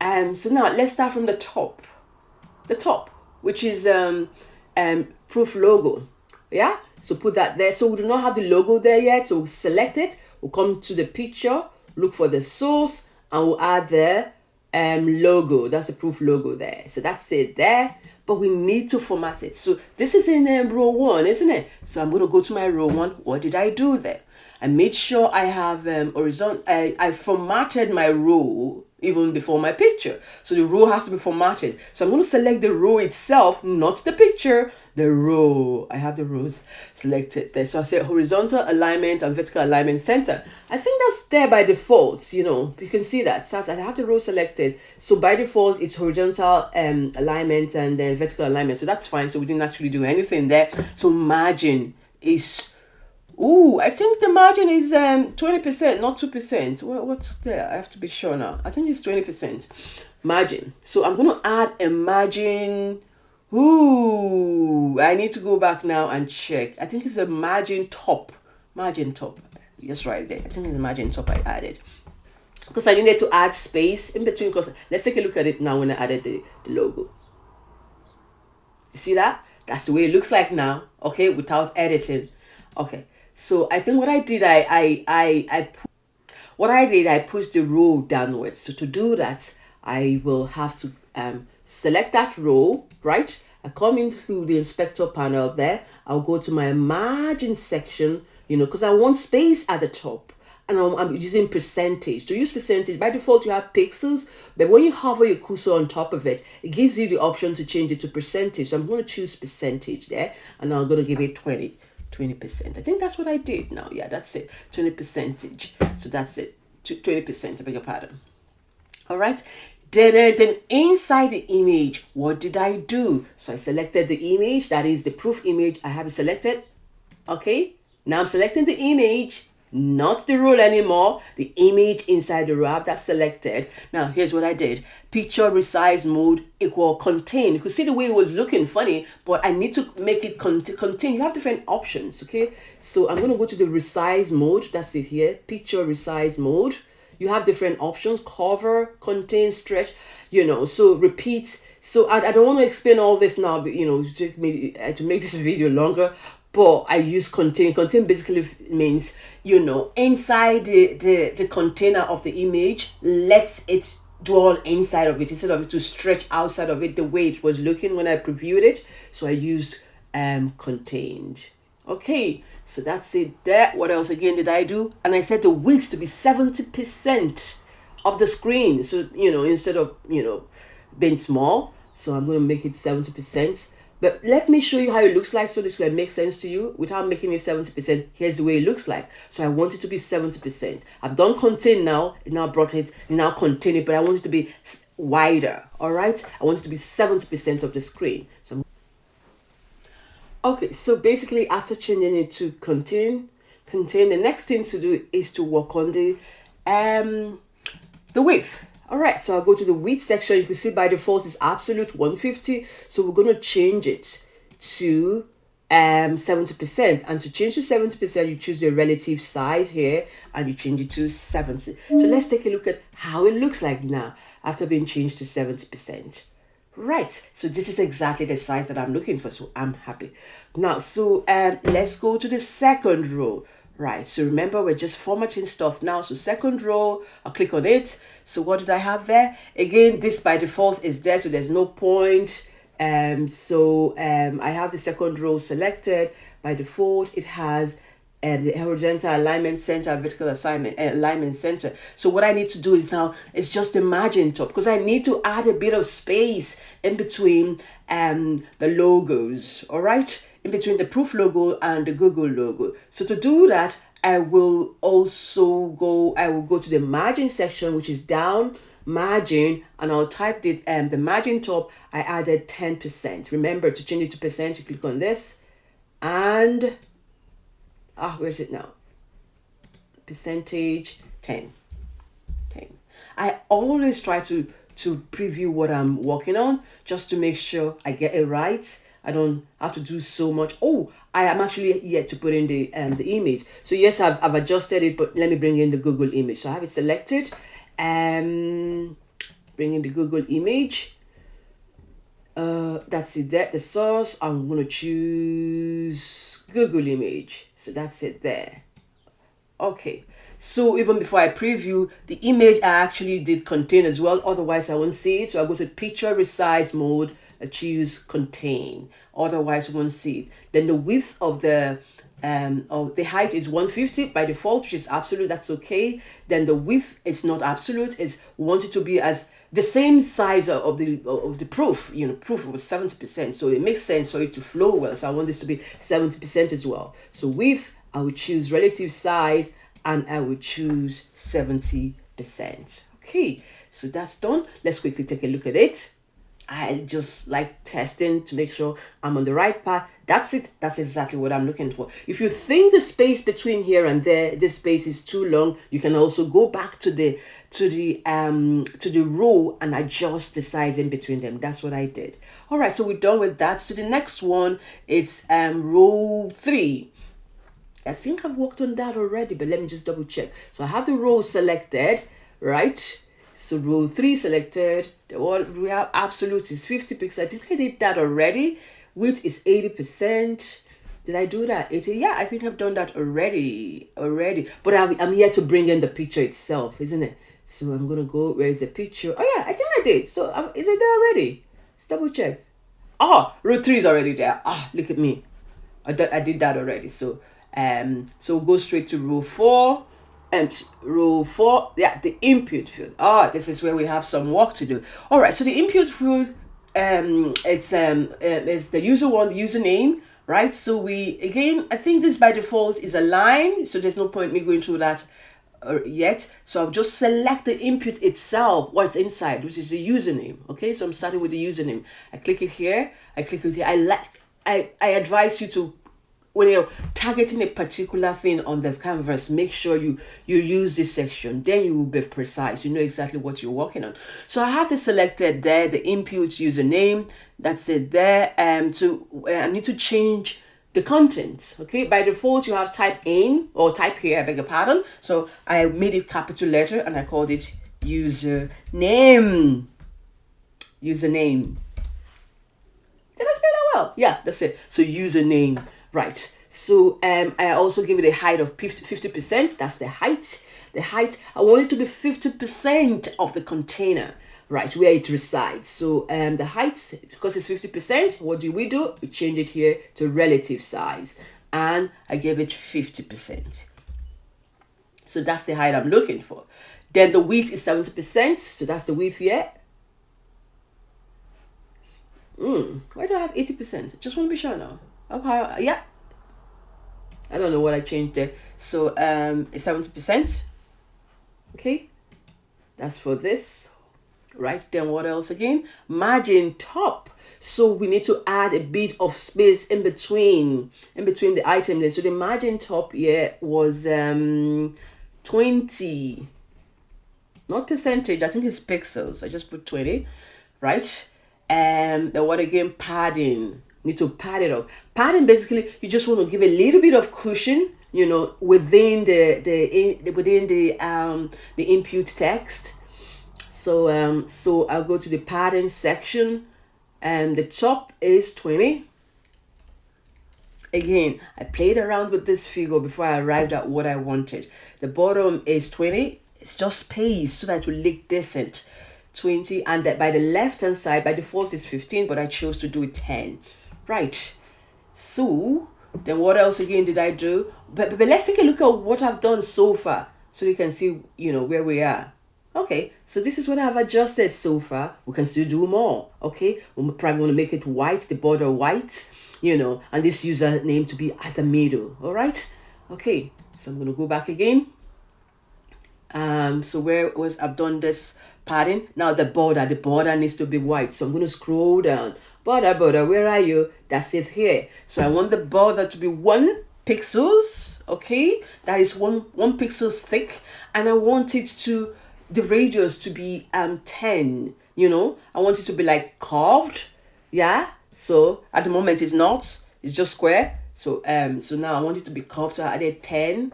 So now let's start from the top. The top, which is proof logo. Yeah, so put that there. So we do not have the logo there yet, so select it. We'll come to the picture, look for the source, and we'll add the logo. That's the proof logo there. So that's it there, but we need to format it. So this is in row 1, isn't it? So I'm going to go to my row 1. What did I do there? I made sure I have horizontal. I formatted my row even before my picture. So the row has to be formatted. So I'm going to select the row itself, not the picture, the row. I have the rows selected there. So I say horizontal alignment and vertical alignment center. I think that's there by default, you know, you can see that. So I have the row selected. So by default, it's horizontal alignment and then vertical alignment. So that's fine. So we didn't actually do anything there. So margin is, ooh, I think the margin is 20%, not 2%. What's there? I have to be sure now. I think it's 20% margin. So I'm going to add a margin. Ooh, I need to go back now and check. I think it's a margin top. Margin top. Just right there. I think it's a margin top I added. Because I needed to add space in between. Because let's take a look at it now when I added the logo. You see that? That's the way it looks like now. Okay, without editing. Okay. So I think what I did, I pushed the row downwards. So to do that, I will have to select that row, right? I come in through the inspector panel there. I'll go to my margin section, you know, because I want space at the top. And I'm using percentage. To use percentage, by default, you have pixels. But when you hover your cursor on top of it, it gives you the option to change it to percentage. So I'm going to choose percentage there. And I'm going to give it 20%. I think that's what I did now. Yeah, that's it. 20%. So that's it. 20%. I beg your pardon. All right. Then inside the image, what did I do? So I selected the image. That is the proof image. I have it selected. Okay. Now I'm selecting the image, not the role anymore. The image inside the row, I have that selected. Now here's what I did. Picture resize mode equal contain. You could see the way it was looking funny, but I need to make it contain. You have different options, okay? So I'm going to go to the resize mode. That's it here. Picture resize mode. You have different options: cover, contain, stretch, you know, so repeat. So I don't want to explain all this now, but, you know, to make this video longer. But I use contain. Contain basically means, you know, inside the container of the image, lets it dwell inside of it instead of it to stretch outside of it the way it was looking when I previewed it. So I used contained. Okay, so that's it there. What else again did I do? And I set the width to be 70% of the screen. So, you know, instead of, you know, being small. So I'm going to make it 70%. But let me show you how it looks like so this will make sense to you without making it 70%. Here's the way it looks like. So I want it to be 70%. I've done contain now. It now brought it, now contain it, but I want it to be wider. All right. I want it to be 70% of the screen. So okay. So basically after changing it to contain, the next thing to do is to work on the width. All right, so I'll go to the width section. You can see by default it's absolute 150. So we're going to change it to 70%. And to change to 70%, you choose your relative size here and you change it to 70. So let's take a look at how it looks like now after being changed to 70%. Right, so this is exactly the size that I'm looking for. So I'm happy. Now, so let's go to the second row. Right, so remember we're just formatting stuff now. So second row, I'll click on it. So what did I have there? Again, this by default is there, so there's no point. I have the second row selected. By default, it has the horizontal alignment center, vertical alignment center. So what I need to do is now, it's just the margin top because I need to add a bit of space in between the logos, all right? In between the proof logo and the Google logo. So to do that, I will go to the margin section, which is down margin, and I'll type the margin top. I added 10%. Remember to change it to percent, you click on this and where is it now? Percentage 10. I always try to preview what I'm working on just to make sure I get it right. I don't have to do so much. Oh, I am actually yet to put in the image. So yes, I've adjusted it, but let me bring in the Google image. So I have it selected. bring in the Google image. That's it there, the source. I'm gonna choose Google image. So that's it there. Okay, so even before I preview, the image I actually did contain as well, otherwise I won't see it. So I go to picture resize mode, I choose contain, otherwise I won't see it. Then the width of the height is 150 by default, which is absolute, that's okay. Then the width is not absolute, it's we want it to be as the same size of the proof. Proof was 70%, so it makes sense for it to flow well. So I want this to be 70% as well. So width, I would choose relative size, and I would choose 70%. Okay, so that's done. Let's quickly take a look at it. I just like testing to make sure I'm on the right path. That's it. That's exactly what I'm looking for. If you think the space between here and there, this space is too long, you can also go back to the row and adjust the size in between them. That's what I did. All right, so we're done with that. So the next one, it's row 3. I think I've worked on that already, but let me just double check. So I have the row selected, right? So row 3 selected. The one we have absolute is 50 pixels. I think I did that already. Width is 80%. Did I do that? 80? Yeah, I think I've done that already. But I'm here to bring in the picture itself, isn't it? So I'm gonna go. Where is the picture? Oh yeah, I think I did. So is it there already? Let's double check. Oh, row 3 is already there. Ah, look at me. I did that already. So we'll go straight to row 4. Row 4, yeah, the input field. This is where we have some work to do. All right, so the input field, it's the user one, the username, right? So I think this by default is a line, so there's no point me going through that yet. So I'll just select the input itself, what's inside, which is the username. Okay, so I'm starting with the username. I click it here. I advise you to, when you're targeting a particular thing on the canvas, make sure you use this section. Then you will be precise. You know exactly what you're working on. So I have this selected there, the input username. That's it there. So I need to change the content. Okay, by default you have type in or type here. I beg your pardon. So I made it capital letter and I called it username. Username. Did I spell that well? Yeah, that's it. So username. Right, so I also give it a height of 50%. That's the height. The height, I want it to be 50% of the container, right, where it resides. So the height, because it's 50%, what do? We change it here to relative size. And I give it 50%. So that's the height I'm looking for. Then the width is 70%. So that's the width here. Why do I have 80%? Just want to be sure now. Yeah, I don't know what I changed there. So it's 70%. Okay, that's for this. Right, then what else again? Margin top. So we need to add a bit of space in between the item there. So the margin top here was 20, not percentage, I think it's pixels. I just put 20, right? And then what again? Padding. Need to pad it up. Padding, basically, you just want to give a little bit of cushion, within the input text. So I'll go to the padding section, and the top is 20. Again, I played around with this figure before I arrived at what I wanted. The bottom is 20. It's just space so that it will look decent. 20, and that by the left hand side, by default is 15, but I chose to do it 10. Right, so then what else again did I do? But let's take a look at what I've done so far, so you can see where we are. Okay, so this is what I've adjusted so far. We can still do more. Okay, we probably want to make it white, the border white, and this username to be at the middle. All right, okay, so I'm going to go back again. So I've done this padding. Now the border needs to be white, so I'm going to scroll down. Border, where are you? That's it here. So I want the border to be 1 pixels. Okay, that is one pixels thick, and I want the radius to be 10. I want it to be like curved. Yeah. So at the moment it's not. It's just square. So now I want it to be curved. So I added 10.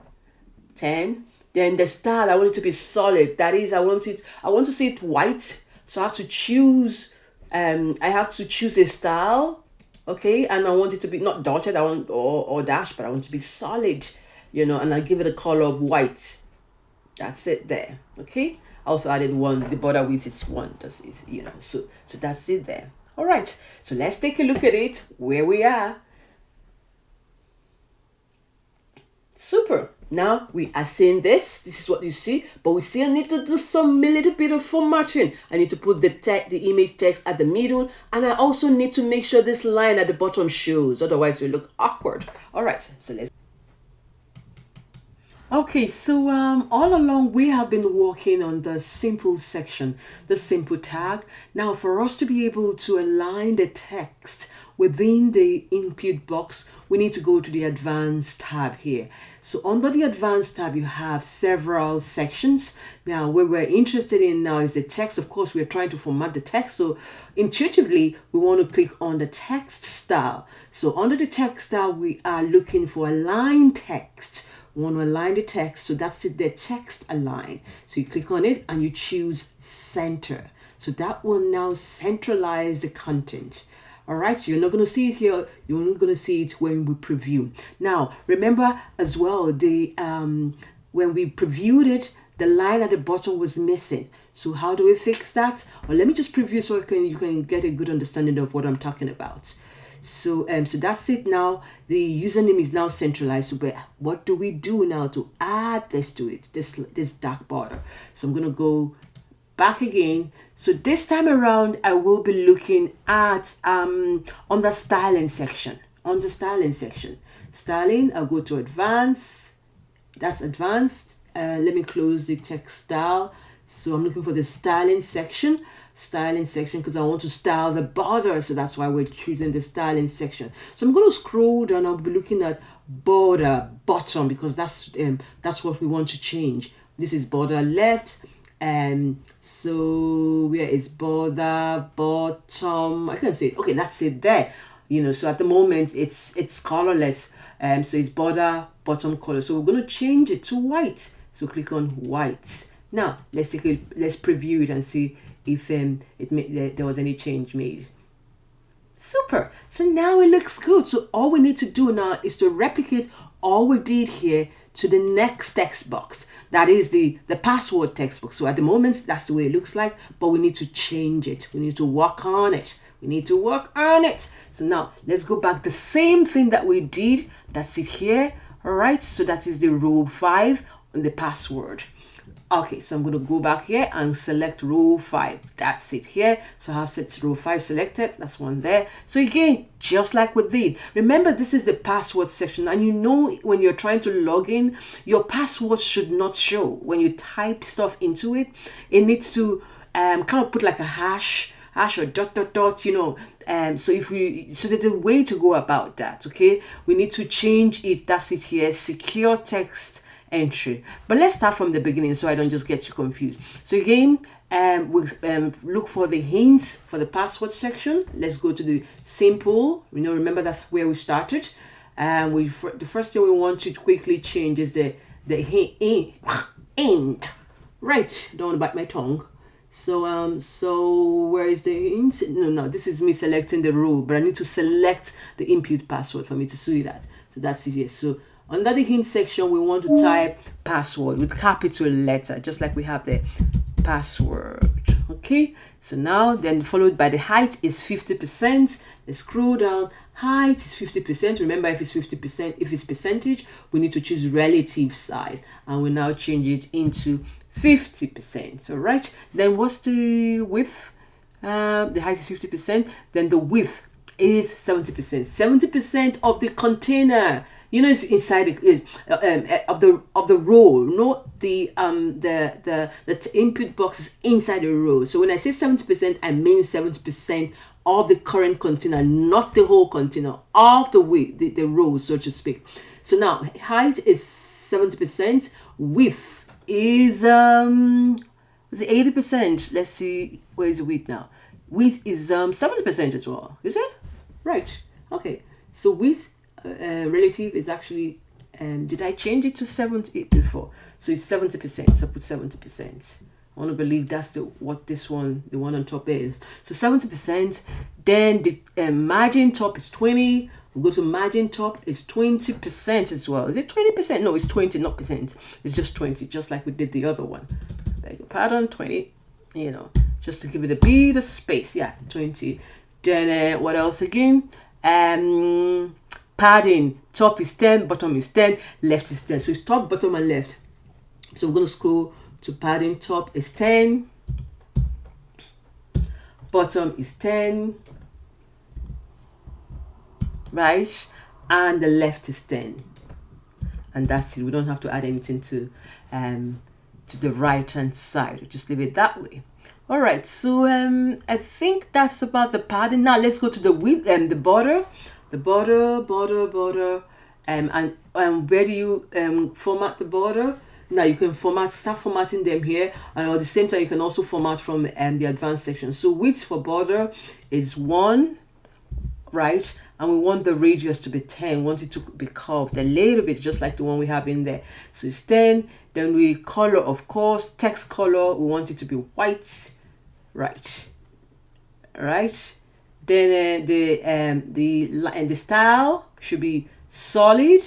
Then the style, I want it to be solid. That is, I want to see it white, So I have to choose, a style, okay, and I want it to be not dotted, I want or dash, but I want it to be solid, you know, and I give it a color of white. That's it there, okay. I also added one, the border width is 1, that's it, you know, so that's it there. All right, so let's take a look at it, where we are. Super. Now we are seeing this is what you see, but we still need to do some little bit of formatting. I need to put the image text at the middle, and I also need to make sure this line at the bottom shows, otherwise it will look awkward. All right, so let's. Okay, so all along we have been working on the simple section, the simple tag. Now for us to be able to align the text within the input box, we need to go to the advanced tab here. So under the advanced tab, you have several sections. Now what we're interested in now is the text. Of course, we're trying to format the text. So intuitively, we want to click on the text style. So under the text style, we are looking for align text. We want to align the text, so that's it, the text align. So you click on it and you choose center. So that will now centralize the content. All right, so you're not going to see it here. You're only going to see it when we preview. Now, remember as well, the when we previewed it, the line at the bottom was missing. So how do we fix that? Well, let me just preview so you can get a good understanding of what I'm talking about. So so that's it now. The username is now centralized. But what do we do now to add this to it, this dark border? So I'm going to go back again. So this time around, I will be looking at on the styling section. On the styling section, styling, I'll go to advanced. That's advanced. Let me close the text style. So I'm looking for the styling section because I want to style the border. So that's why we're choosing the styling section. So I'm going to scroll down. I'll be looking at border bottom because that's what we want to change. This is border left. So where is border bottom? I can say, okay, that's it there. You know, so at the moment it's colorless. So it's border bottom color. So we're going to change it to white. So click on white. Now let's preview it and see if there was any change made. Super. So now it looks good. So all we need to do now is to replicate all we did here to the next text box. That is the password text box. So at the moment, that's the way it looks like, but we need to change it. We need to work on it. So now let's go back. The same thing that we did, that's it here. All right. So that is the row 5 on the password. Okay, so I'm going to go back here and select row 5. That's it here. So I have set row 5 selected. That's one there. So again, just like we did, remember this is the password section. And you know when you're trying to log in, your password should not show. When you type stuff into it, it needs to kind of put like a hash or dot, you know. So there's a way to go about that, okay? We need to change it. That's it here. Secure text entry. But let's start from the beginning so I don't just get you confused. So again, we look for the hints for the password section. Let's go to the simple. Remember that's where we started. The first thing we want to quickly change is the hint. Right, don't want to bite my tongue. So where is the hint? No, this is me selecting the row, but I need to select the input password for me to see that. So that's it here. So under the hint section, we want to type password with capital letter, just like we have the password. Okay, so now then followed by the height is 50%. Let's scroll down. Height is 50%. Remember, if it's 50%, if it's percentage, we need to choose relative size, and we now change it into 50%. All right. Then what's the width? The height is 50%. Then the width is 70%. 70% of the container. It's inside of the row. Not the input box is inside the row. So when I say 70%, I mean 70% of the current container, not the whole container, of the row, so to speak. So now height is 70%. Width is 80%. Let's see, where is the width now? Width is 70% as well. Is it? Right. Okay. So width relative is actually did I change it to 70 before? So it's 70%. So put 70%. I want to believe that's what this one, the one on top is. So 70%. Then the margin top is 20. We go to margin top is 20% as well. Is it 20%? No, it's 20, not percent. It's just 20, just like we did the other one. Beg your pardon, 20. You know, just to give it a bit of space. Yeah, 20. Then what else again? Padding. Top is 10, bottom is 10, left is 10. So it's top, bottom, and left. So we're going to scroll to padding. Top is 10, bottom is 10, right, and the left is 10, and that's it. We don't have to add anything to the right hand side. We'll just leave it that way. All right, so I think that's about the padding. Now let's go to the width and the border. The border, and where do you format the border? Now you can start formatting them here, and at the same time you can also format from the advanced section. So width for border is 1, right? And we want the radius to be 10. We want it to be curved a little bit, just like the one we have in there. So it's 10. Then we color, of course, text color. We want it to be white, right? Then the style should be solid,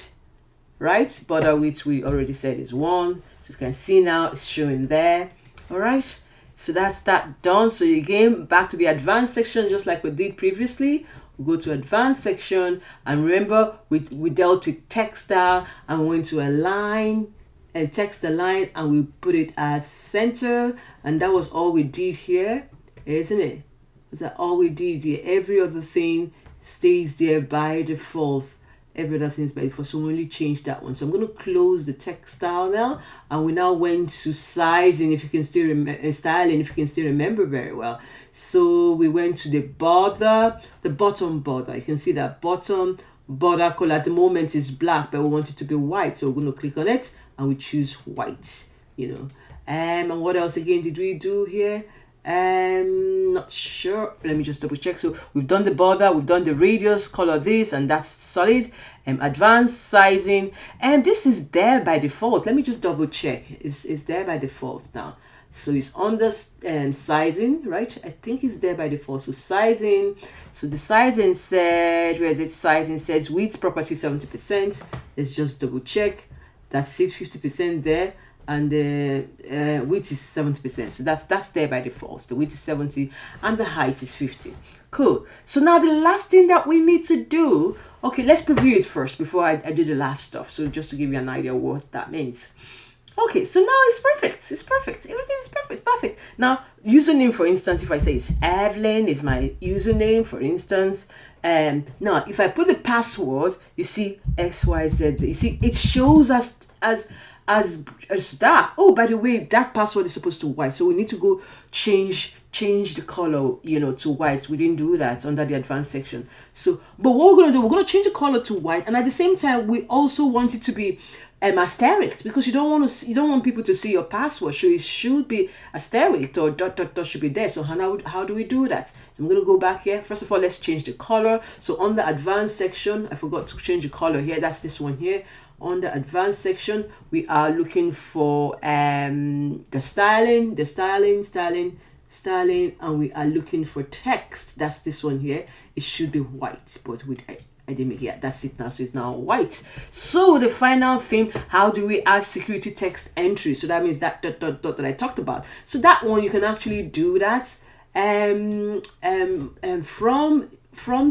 right? Border width we already said is 1. So you can see now it's showing there. All right. So that's that done. So again, back to the advanced section, just like we did previously. We go to advanced section, and remember we dealt with text style, and we went to align and text align, and we put it at center, and that was all we did here, isn't it? Is that all we did here? Every other thing stays there by default. Every other thing is by default. So we only changed that one. So I'm going to close the text style now, and we now went to sizing. If you can still styling, if you can still remember very well. So we went to the border, the bottom border. You can see that bottom border color at the moment is black, but we want it to be white. So we're going to click on it, and we choose white. You know, and what else again did we do here? Not sure. Let me just double check. So we've done the border, we've done the radius, color this, and that's solid. Advanced sizing, and this is there by default. Let me just double check. It's there by default now. So it's under sizing, right? I think it's there by default. So sizing. So the sizing said, where is it? Sizing says width property 70%. Let's just double check. That's it, 50% there. And the width is 70%. So that's there by default. The width is 70 and the height is 50. Cool. So now the last thing that we need to do, okay, let's preview it first before I do the last stuff. So just to give you an idea of what that means. Okay, so now it's perfect. It's perfect. Everything is perfect. Perfect. Now, username, for instance, if I say it's Evelyn, is my username, for instance. Now, if I put the password, you see XYZ. You see, it shows us as that. Oh, by the way, that password is supposed to white, so we need to go change the color, you know, to white. We didn't do that under the advanced section. So, but what we're gonna do, we're gonna change the color to white, and at the same time, we also want it to be asterisk, because you don't want people to see your password. So it should be asterisk, or dot should be there. So how do we do that? So I'm gonna go back here. First of all, let's change the color. So on the advanced section, I forgot to change the color here. That's this one here. On the advanced section, we are looking for the styling, and we are looking for text. That's this one here. It should be white, but I didn't make it. Yeah, that's it now. So it's now white. So the final thing, how do we add security text entry? So that means that dot that I talked about. So that one, you can actually do that from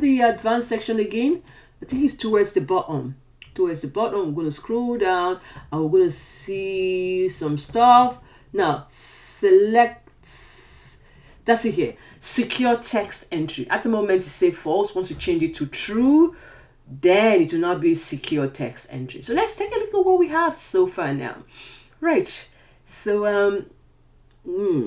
the advanced section again. I think it's towards the bottom. Towards the bottom, we're going to scroll down, and we're going to see some stuff. Now select, that's it here, secure text entry. At the moment it says false. Once you change it to true, then it will now be secure text entry. So let's take a look at what we have so far now. Right, so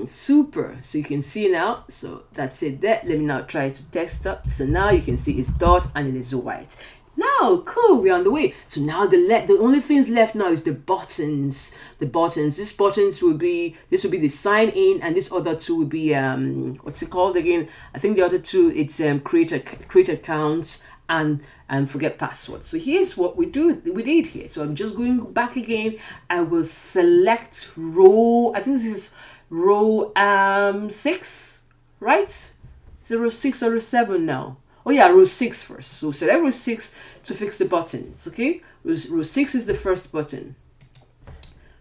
super. So you can see now, so that's it there. Let me now try to text up. So now you can see it's dot and it is white. Now, cool, we're on the way. So now the only things left now is the buttons. The buttons. This will be the sign in, and this other two will be what's it called again? I think the other two, it's create accounts and forget password. So here's what we did here. So I'm just going back again. I will select row. I think this is row 6, right? Is it row 6 or row 7 now? Oh yeah, row 6 first. So select row 6 to fix the buttons, okay? Row 6 is the first button.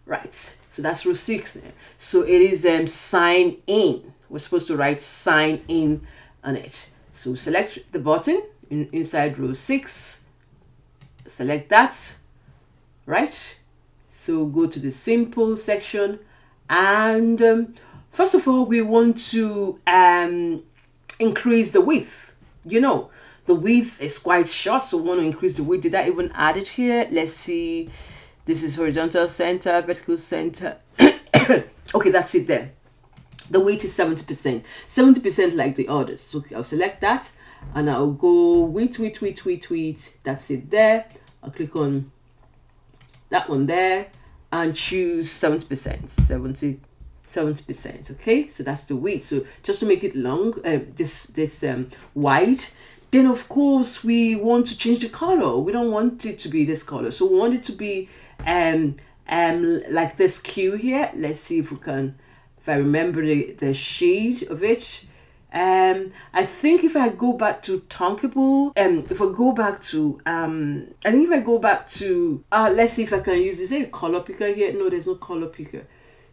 Right, so that's row 6 there. So it is sign in. We're supposed to write sign in on it. So select the button inside row 6. Select that, right? So go to the simple section, and first of all, we want to increase the width. You know, the width is quite short, so we want to increase the width. Did I even add it here? Let's see. This is horizontal center, vertical center. Okay, that's it there. The width is 70%. 70% like the others. So I'll select that and I'll go width. That's it there. I'll click on that one there and choose 70%. 70%. Okay, so that's the width. So just to make it long, this wide. Then of course we want to change the color. We don't want it to be this color, so we want it to be like this Q here. Let's see if we can, if I remember the shade of it. I think if I go back to Thunkable, if I go back to I think if I go back to let's see if I can use this. Is there a color picker here? No, there's no color picker.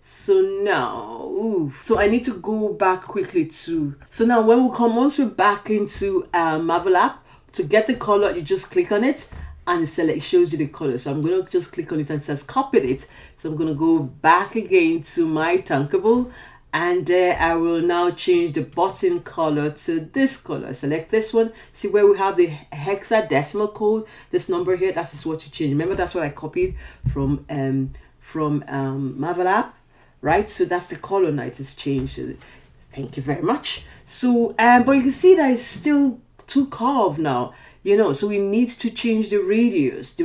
So now, so I need to go back quickly to, so now when we come, once we're back into Marvel app, to get the color, you just click on it and it shows you the color. So I'm going to just click on it and it says copied it. So I'm going to go back again to my Thunkable, and I will now change the button color to this color. Select this one. See where we have the hexadecimal code, this number here, that is what you change. Remember, that's what I copied from Marvel app. Right, so that's the color now. It is changed. So thank you very much. So but you can see that it's still too curved now, you know, so we need to change the radius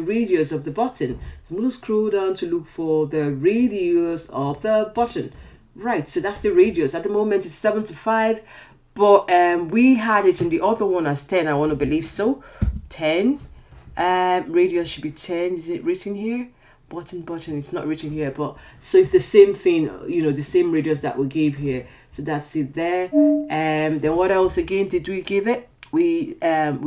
of the button. So I'm going to scroll down to look for the radius of the button. Right, so that's the radius. At the moment it's 75, but we had it in the other one as 10. I want to believe so. 10. Radius should be 10. Is it written here? Button, it's not written here, but so it's the same thing, you know, the same radius that we gave here. So that's it there. And then what else again did we give it? We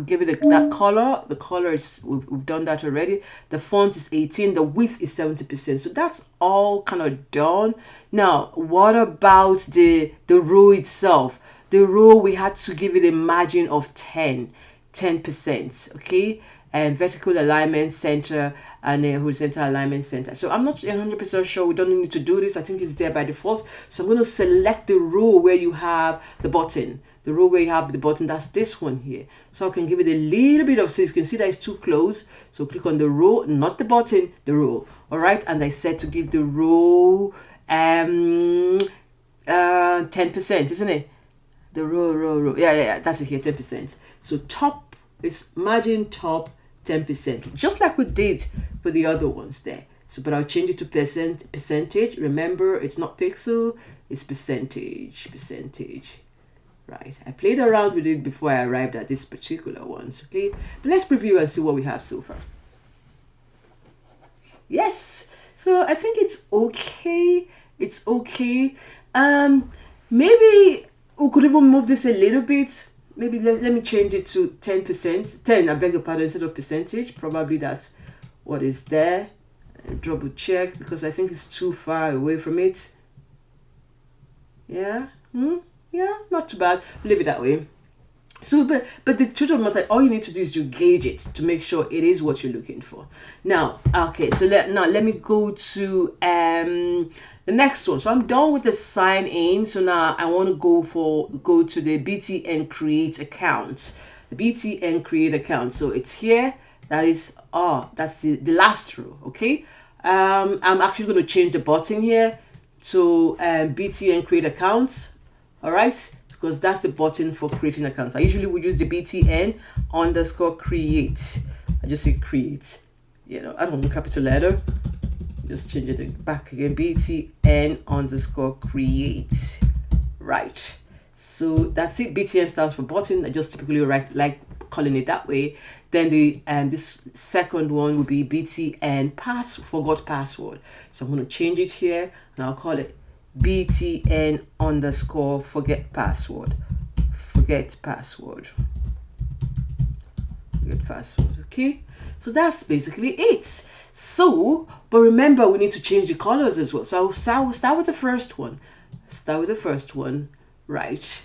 give it that color. The color is, we've done that already. The font is 18. The width is 70%. So that's all kind of done. Now, what about the row itself? The row, we had to give it a margin of 10%. Okay. And vertical alignment center and then horizontal alignment center. So I'm not 100% sure. We don't need to do this. I think it's there by default. So I'm going to select the row where you have the button. The row where you have the button, that's this one here. So I can give it a little bit of, so you can see that it's too close. So click on the row, not the button, the row. All right. And I said to give the row 10%, isn't it? The row. Yeah. That's it here, 10%. So top is margin top 10%, just like we did for the other ones there. So, but I'll change it to percentage. Remember, it's not pixel, it's percentage. Right, I played around with it before I arrived at this particular ones. Okay, but let's preview and see what we have so far. Yes, so I think it's okay. Maybe we could even move this a little bit. Maybe let me change it to 10%. 10, I beg your pardon, instead of percentage. Probably that's what is there. Double check because I think it's too far away from it. Yeah. Yeah, not too bad. Leave it that way. So, but the truth of the matter, all you need to do is to gauge it to make sure it is what you're looking for. Now, okay, so let me go to the next one. So I'm done with the sign in. So now I want to go to the BTN create account. The BTN create account. So it's here. That is that's the last row. Okay. I'm actually going to change the button here to BTN create account. All right, because that's the button for creating accounts. I usually would use the BTN _ create. I just say create. You know, I don't want capital letter. Just change it back again. BTN _ create. Right. So that's it. BTN stands for button. I just typically like calling it that way. Then this second one will be BTN forgot password. So I'm going to change it here and I'll call it btn underscore forget password. Forget password. Okay, so that's basically it. So, but remember, we need to change the colors as well. So we'll start with the first one. Right?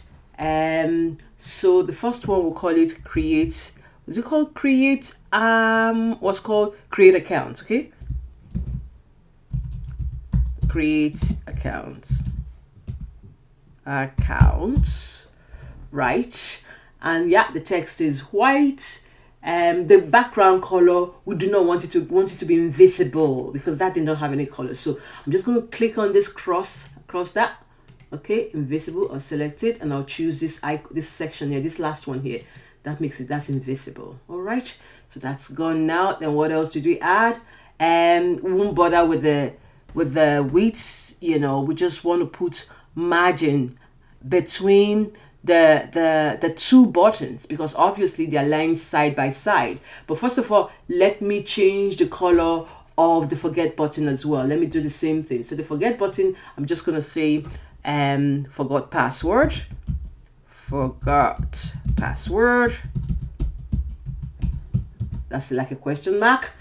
So the first one we'll call it create. What's it called? Create what's called create accounts. Okay. Create accounts. Right? And yeah, the text is white. The background color, we do not want it to be invisible because that did not have any color. So I'm just going to click on this cross that. Okay, invisible, or select it, and I'll choose this section here, this last one here. That's invisible. All right, so that's gone now. Then what else did we add? We won't bother with the width. We just want to put margin between the two buttons because obviously they're lying side by side. But first of all, let me change the color of the forget button as well. Let me do the same thing. So the forget button, I'm just gonna say forgot password. That's like a question mark.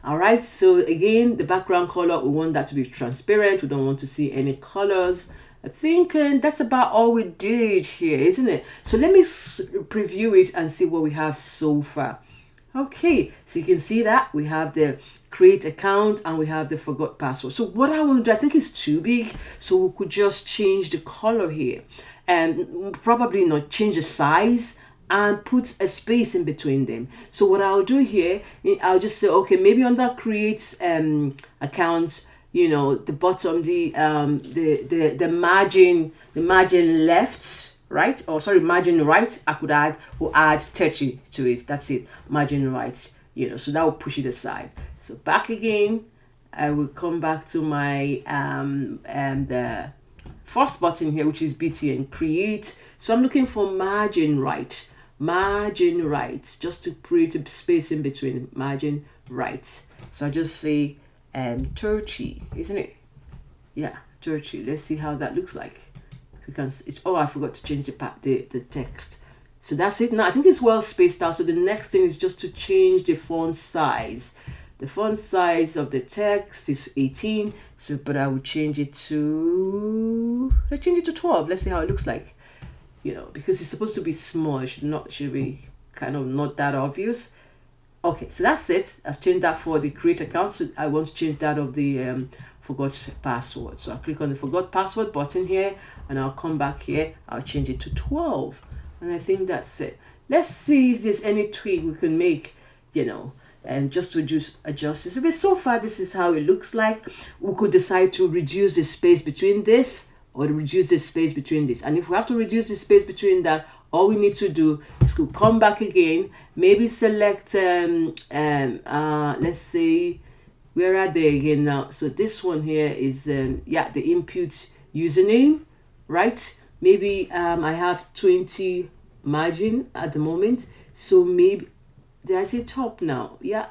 All right, so again, the background color, we want that to be transparent. We don't want to see any colors. I think that's about all we did here, isn't it? So let me preview it and see what we have so far. Okay, so you can see that we have the create account and we have the forgot password. So what I want to do, I think it's too big, so we could just change the color here and probably not change the size and put a space in between them. So what I'll do here, I'll just say, okay, maybe under create account, the bottom, the margin left, right? Or sorry, margin right. We'll add 30 to it. That's it. Margin right. So that will push it aside. So back again, I will come back to my the first button here, which is BTN create. So I'm looking for margin right, just to create a space in between margin right. So I just say 30, isn't it? Yeah, 30. Let's see how that looks like. I forgot to change the text. So that's it now. I think it's well spaced out. So the next thing is just to change the font size. The font size of the text is 18. So, but I will change it to 12. Let's see how it looks like. Because it's supposed to be small. It should be kind of not that obvious. Okay, so that's it. I've changed that for the create account. So I want to change that of the forgot password. So I'll click on the forgot password button here and I'll come back here. I'll change it to 12. And I think that's it. Let's see if there's any tweak we can make, and just to adjust this. But so far, this is how it looks like. We could decide to reduce the space between this or to reduce the space between this. And if we have to reduce the space between that, all we need to do is to come back again, maybe select, let's say, where are they again now? So this one here is, the input username, right? Maybe I have 20 margin at the moment. So maybe, did I say top now? Yeah,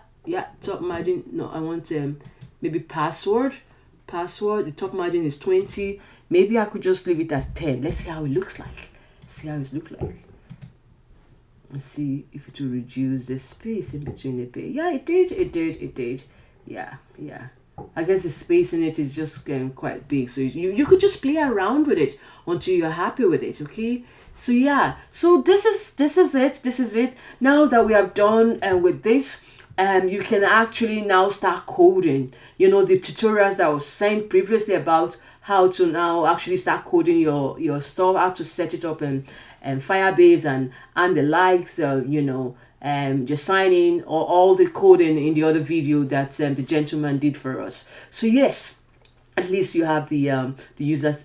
top margin. No, I want maybe password. The top margin is 20. Maybe I could just leave it at 10. Let's see how it looks like. Let's see if it will reduce the space in between the page. Yeah, it did. Yeah. I guess the space in it is just quite big. So you could just play around with it until you're happy with it, okay? So yeah, so this is it. Now that we have done with this, you can actually now start coding. The tutorials that was sent previously about how to now actually start coding your stuff, how to set it up in Firebase and the likes, just sign in, or all the coding in the other video that the gentleman did for us. So yes, at least you have the user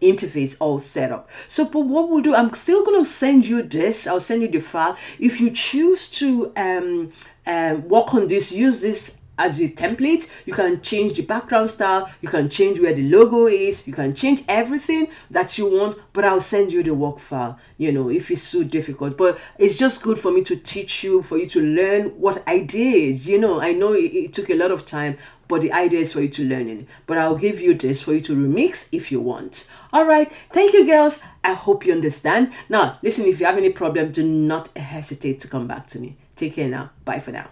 interface all set up. So but what we'll do, I'm still going to send you this. I'll send you the file. If you choose to work on this, use this as a template. You can change the background style, you can change where the logo is, you can change everything that you want, but I'll send you the work file, if it's so difficult. But it's just good for me to teach you, for you to learn what I did. I know it took a lot of time, but the idea is for you to learn it. But I'll give you this for you to remix if you want. All right. Thank you, girls. I hope you understand. Now, listen, if you have any problem, do not hesitate to come back to me. Take care now. Bye for now.